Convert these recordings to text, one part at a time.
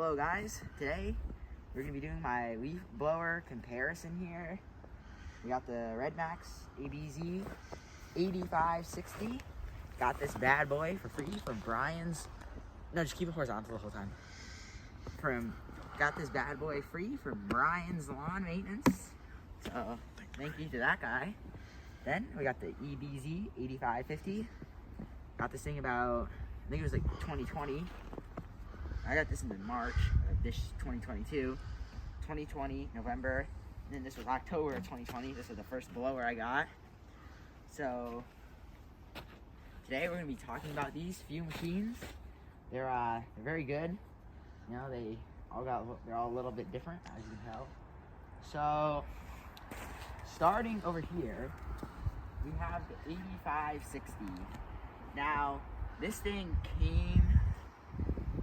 Hello guys, today we're going to be doing my leaf blower comparison here. We got the Redmax EBZ8560. Got this bad boy for free from Brian's. No, just keep it horizontal the whole time. Got this bad boy free from Brian's Lawn Maintenance. So thank you to that guy. Then we got the EBZ8550. Got this thing about, I think it was like 2020. I got this in March of this 2022. 2020, November. And then this was October of 2020. This was the first blower I got. So today we're going to be talking about these few machines. They're very good. You know, they're all a little bit different, as you can tell. So starting over here, we have the 8560. Now, this thing came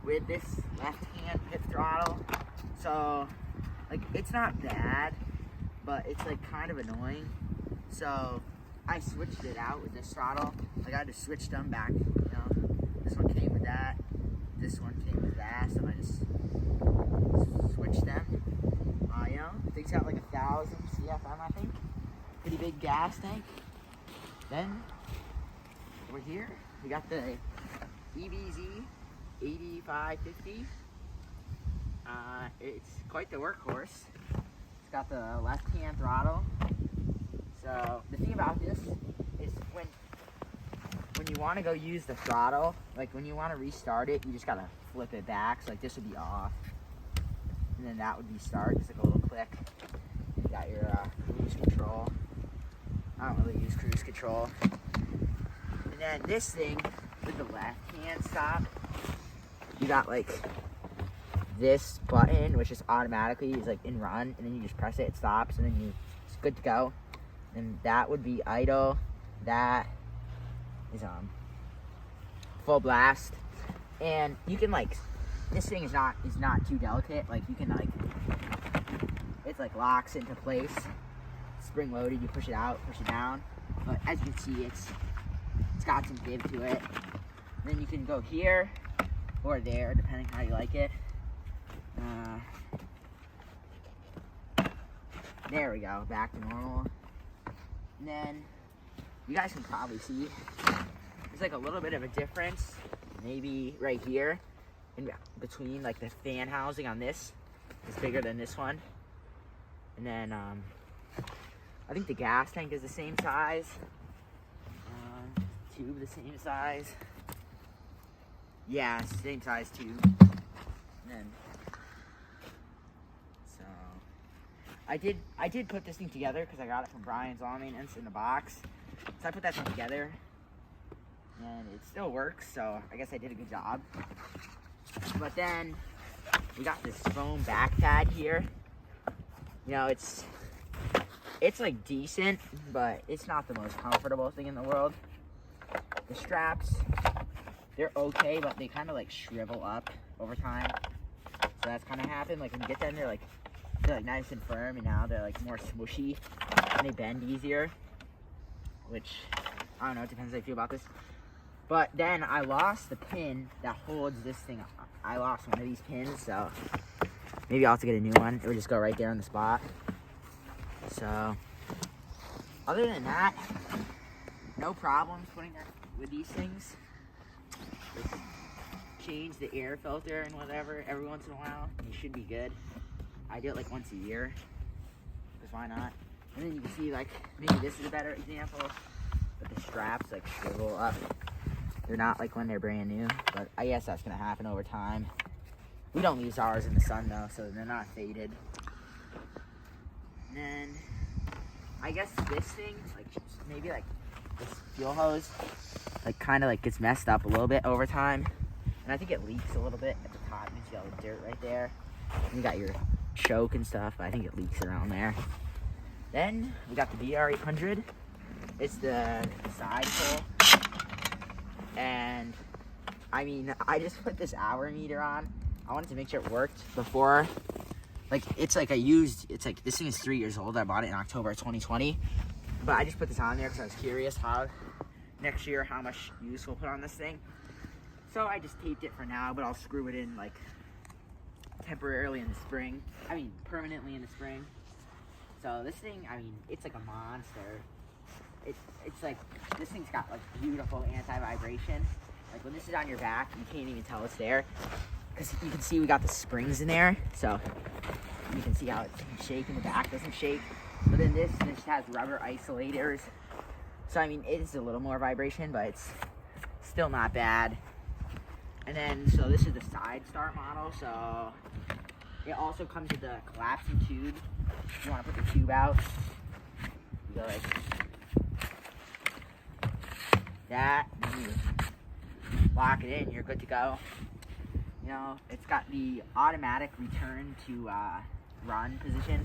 with this left-hand pit throttle, so like it's not bad, but it's like kind of annoying. So I switched it out with this throttle. Like I had to switch them back. You know, this one came with that. This one came with that. So I just switched them. You know, thing's got like 1,000 CFM, I think. Pretty big gas tank. Then over here we got the EBZ8550. It's quite the workhorse. It's got the left-hand throttle. So the thing about this is when you want to go use the throttle, like when you want to restart it, you just gotta flip it back. So like this would be off, and then that would be start. Just like a little click. You got your cruise control. I don't really use cruise control. And then this thing with the left-hand stop, you got like this button, which is automatically is like in run, and then you just press it, it stops, and then it's good to go. And that would be idle. That is full blast. And you can like, this thing is not too delicate. Like you can like, it's like locks into place. Spring loaded. You push it out, push it down. But as you can see, it's got some give to it. And then you can go here or there, depending how you like it. There we go, back to normal. And then you guys can probably see there's like a little bit of a difference, maybe right here in between, like the fan housing on this is bigger than this one. And then I think the gas tank is the same size. Tube the same size. Yeah, same size tube. And then, so I did put this thing together because I got it from Brian's Lawn Maintenance in the box. So I put that thing together, and it still works. So I guess I did a good job. But then we got this foam back pad here. You know, it's like decent, but it's not the most comfortable thing in the world. The straps, they're okay, but they kind of like shrivel up over time. So that's kind of happened. Like when you get them, they're like nice and firm, and now they're like more smushy and they bend easier. Which I don't know. It depends how you feel about this. But then I lost the pin that holds this thing up. I lost one of these pins, so maybe I'll have to get a new one. It would just go right there on the spot. So other than that, no problems putting that with these things. Just change the air filter and whatever every once in a while. You should be good. I do it like once a year, because why not? And then you can see like, maybe this is a better example, but the straps like shrivel up. They're not like when they're brand new, but I guess that's gonna happen over time. We don't use ours in the sun though, so they're not faded. And then I guess this thing, like maybe like this fuel hose, like kind of like gets messed up a little bit over time, and I think it leaks a little bit at the top. You see all the dirt right there. You got your choke and stuff, but I think it leaks around there. Then we got the BR800. It's the side pull, and I mean, I just put this hour meter on. I wanted to make sure it worked before. Like it's like it's like this thing is 3 years old. I bought it in October 2020. But I just put this on there because I was curious how next year how much use we'll put on this thing. So I just taped it for now, but I'll screw it in like temporarily in the spring. I mean, permanently in the spring. So this thing, I mean, it's like a monster. It's like, this thing's got like beautiful anti-vibration. Like when this is on your back, you can't even tell it's there. Because you can see we got the springs in there. So you can see how it's shaking, the back doesn't shake. But then this has rubber isolators. So I mean, it is a little more vibration, but it's still not bad. And then, so this is the side start model. So it also comes with the collapsing tube. If you want to put the tube out, you go like that, and you lock it in, you're good to go. You know, it's got the automatic return to run position.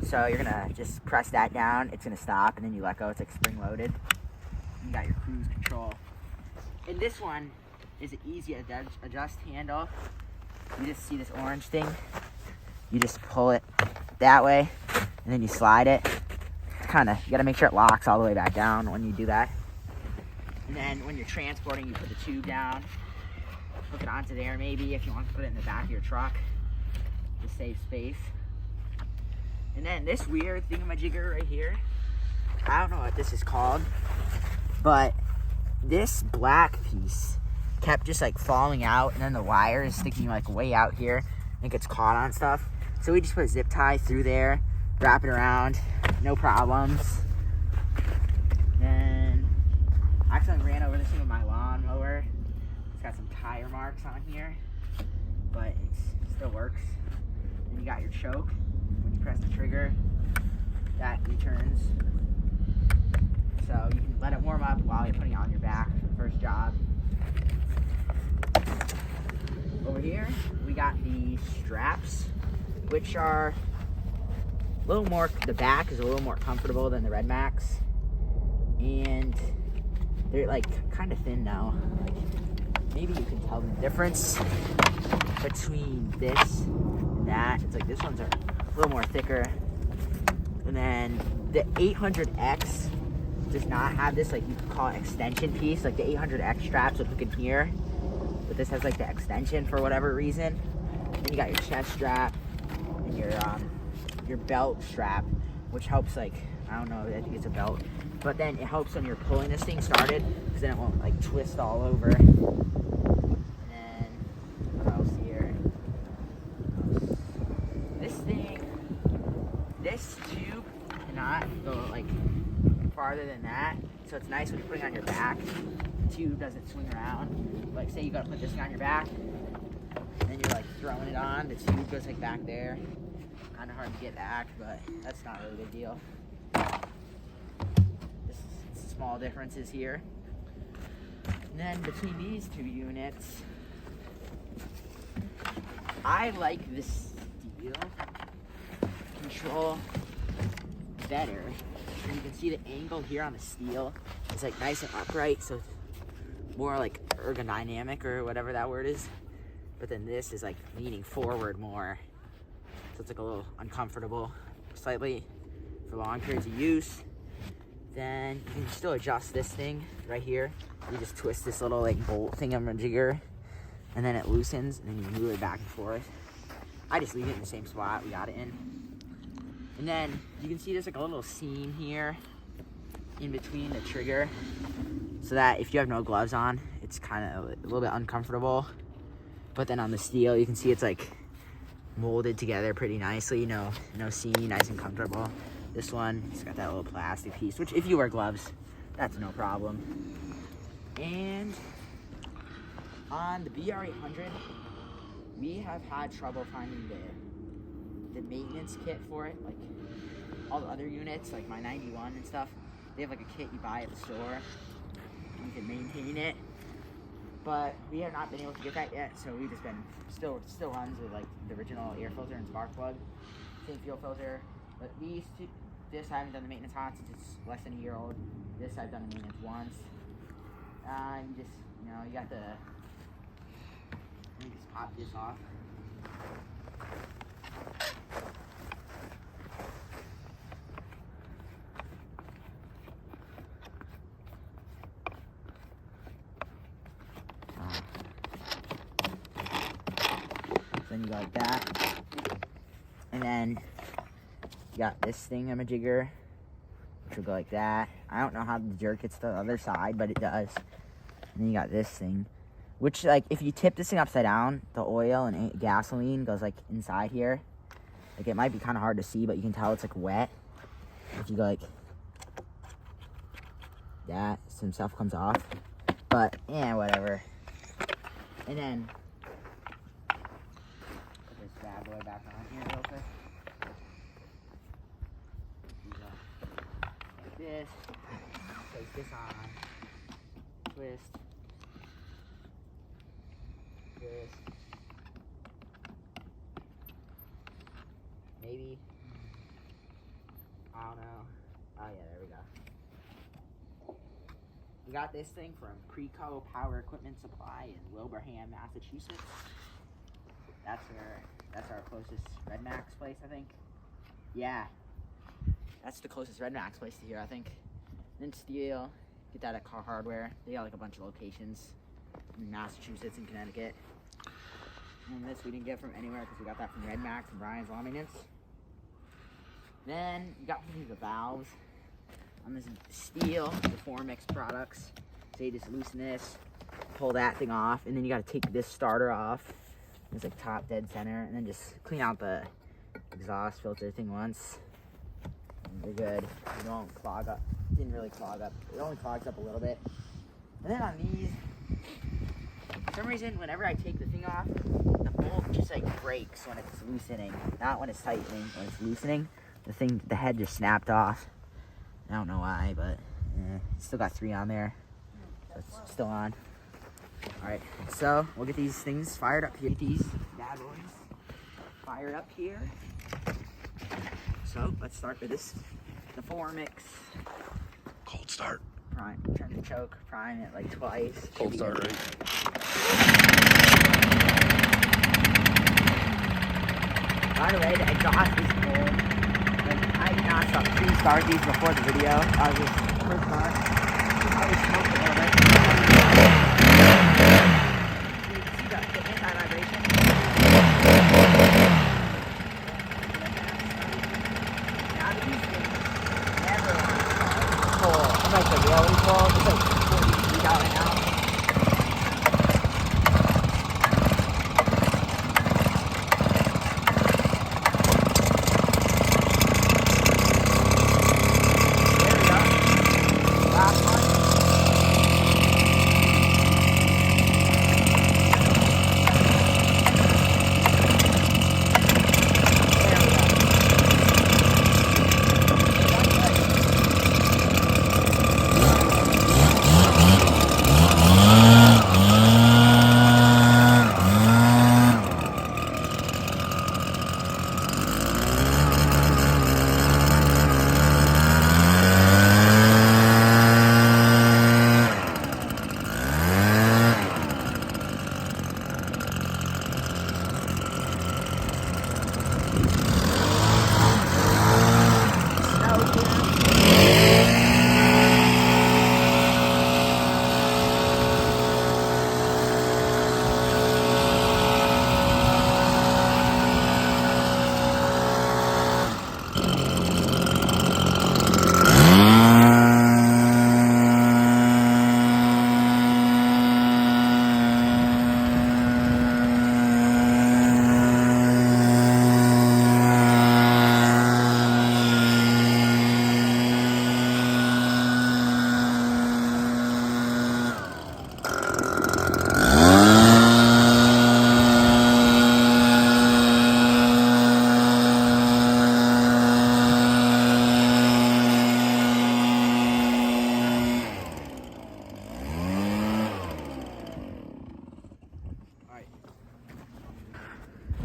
So you're gonna just press that down, it's gonna stop, and then you let go, it's like spring loaded. You got your cruise control. And this one is an easy adjust handle. You just see this orange thing. You just pull it that way, and then you slide it. You gotta make sure it locks all the way back down when you do that. And then when you're transporting, you put the tube down, hook it onto there maybe if you want to put it in the back of your truck to save space. And then this weird thingamajigger right here, I don't know what this is called, but this black piece kept just like falling out, and then the wire is sticking like way out here and it gets caught on stuff. So we just put a zip tie through there, wrap it around, no problems. Then I accidentally ran over this thing with my lawnmower. It's got some tire marks on here, but it still works. Then you got your choke. When you press the trigger, that returns. So you can let it warm up while you're putting it on your back for the first job. Over here, we got the straps, which are a little more, the back is a little more comfortable than the Red Max. And they're like kind of thin now. Like maybe you can tell the difference between this and that. It's like this one's are a little more thicker. And then the 800X does not have this, like you could call it extension piece. Like the 800X straps would hook in here, but this has like the extension for whatever reason. Then you got your chest strap and your belt strap, which helps, like, I don't know, I think it's a belt, but then it helps when you're pulling this thing started, because then it won't like twist all over. And then what else here? This tube cannot go like farther than that, so it's nice when you're putting it on your back. The tube doesn't swing around. Like say you gotta put this thing on your back, and then you're like throwing it on, the tube goes like back there. Kind of hard to get back, but that's not really a big deal. Just small differences here. And then between these two units, I like this steel control better. And you can see the angle here on the steel is like nice and upright, so it's more like ergodynamic or whatever that word is. But then this is like leaning forward more, so it's like a little uncomfortable slightly for long periods of use. Then you can still adjust this thing right here. You just twist this little like bolt thingamajigger, and then it loosens, and then you move it back and forth. I just leave it in the same spot we got it in. And then you can see there's like a little seam here in between the trigger, so that if you have no gloves on, it's kind of a little bit uncomfortable. But then on the steel, you can see it's like molded together pretty nicely. No seam, nice and comfortable. This one, it's got that little plastic piece, which if you wear gloves, that's no problem. And on the BR800, we have had trouble finding the maintenance kit for it. Like all the other units, like my 91 and stuff, they have like a kit you buy at the store. You can maintain it, but we have not been able to get that yet. So we've just been still runs with like the original air filter and spark plug, same fuel filter. But these two, this I haven't done the maintenance on since it's less than a year old. This I've done the maintenance once. You just, you got the, let me just pop this off. like that. And then you got this thingamajigger, which will go like that. I don't know how the jerk gets to the other side, but it does. And then you got this thing, which, like, if you tip this thing upside down, the oil and gasoline goes, like, inside here. Like, it might be kind of hard to see, but you can tell it's, like, wet. If you go, like, that, some stuff comes off. But, yeah, whatever. And then, put this bad boy back on here real quick. Like this. Place this on. Twist. This. Maybe. I don't know. Oh yeah, there we go. We got this thing from Preco Power Equipment Supply in Wilbraham, Massachusetts. That's our closest Red Max place, I think. Yeah. That's the closest Red Max place to here, I think. Then Steel. Get that at Car Hardware. They got like a bunch of locations in Massachusetts and Connecticut. And this we didn't get from anywhere because we got that from Red Max and Brian's Lawn Maintenance. Then you got the valves on this Steel, the Formix products. So you just loosen this, pull that thing off, and then you got to take this starter off. It's like top dead center, and then just clean out the exhaust filter thing once. And you're good. You don't clog up. Didn't really clog up. It only clogs up a little bit. And then on these, for some reason, whenever I take the thing off, the bolt just like breaks when it's loosening. Not when it's tightening, when it's loosening. The head just snapped off. I don't know why, but still got 3 on there. So it's still on. Alright, so we'll get these things fired up here. Get these bad boys fired up here. So let's start with this, the Formix. Cold start. Prime, turn the choke, prime it like twice. Cold start, right? By the way, the exhaust is cold. Like, I did not stop 3 start these before the video. I was just first start. I was smoking a little bit. You can see the anti-vibration. Now these things never want to start cold. I'm like the really cold. It's like 40 degrees out right now.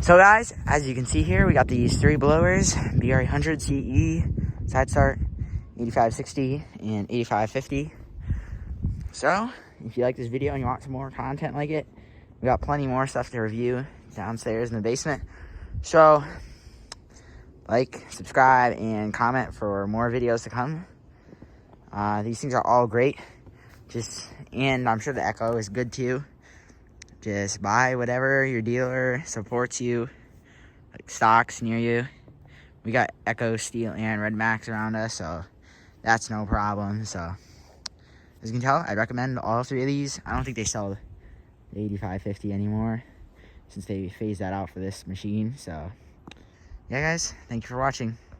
So guys, as you can see here, we got these 3 blowers, BR800, CE, side start, 8560 and 8550. So, if you like this video and you want some more content like it, we got plenty more stuff to review downstairs in the basement. So, like, subscribe, and comment for more videos to come. These things are all great. And I'm sure the Echo is good too. Just buy whatever your dealer supports you. like stocks near you. We got Echo, Steel, and Red Max around us, so that's no problem. So as you can tell, I recommend all three of these. I don't think they sell the 8550 anymore since they phased that out for this machine. So yeah, guys, thank you for watching.